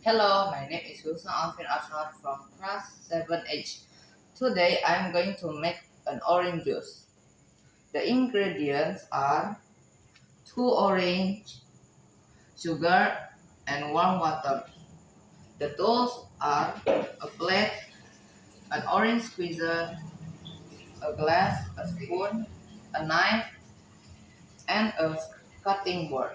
Hello, my name is Alvin Arsa'ad from class 7H. Today I'm going to make an orange juice. The ingredients are 2 orange, sugar, and warm water. The tools are a plate, an orange squeezer, a glass, a spoon, a knife, and a cutting board.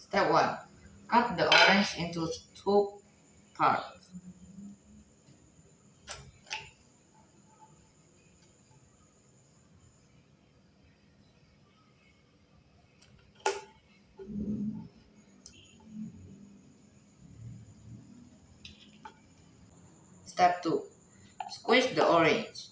Step 1. Cut the orange into 2 parts. Step 2. Squeeze the orange.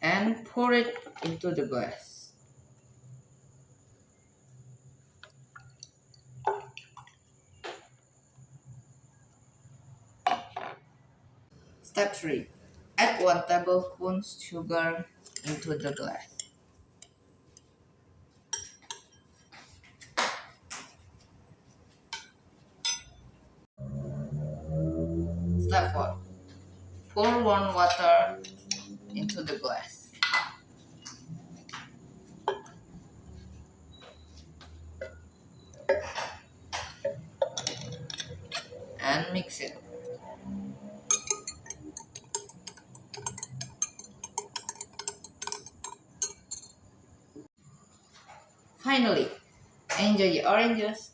And pour it into the glass. Step 3. Add 1 tablespoon sugar into the glass. Step 4. Pour warm water into the glass. And mix it. Finally, enjoy your orange juice.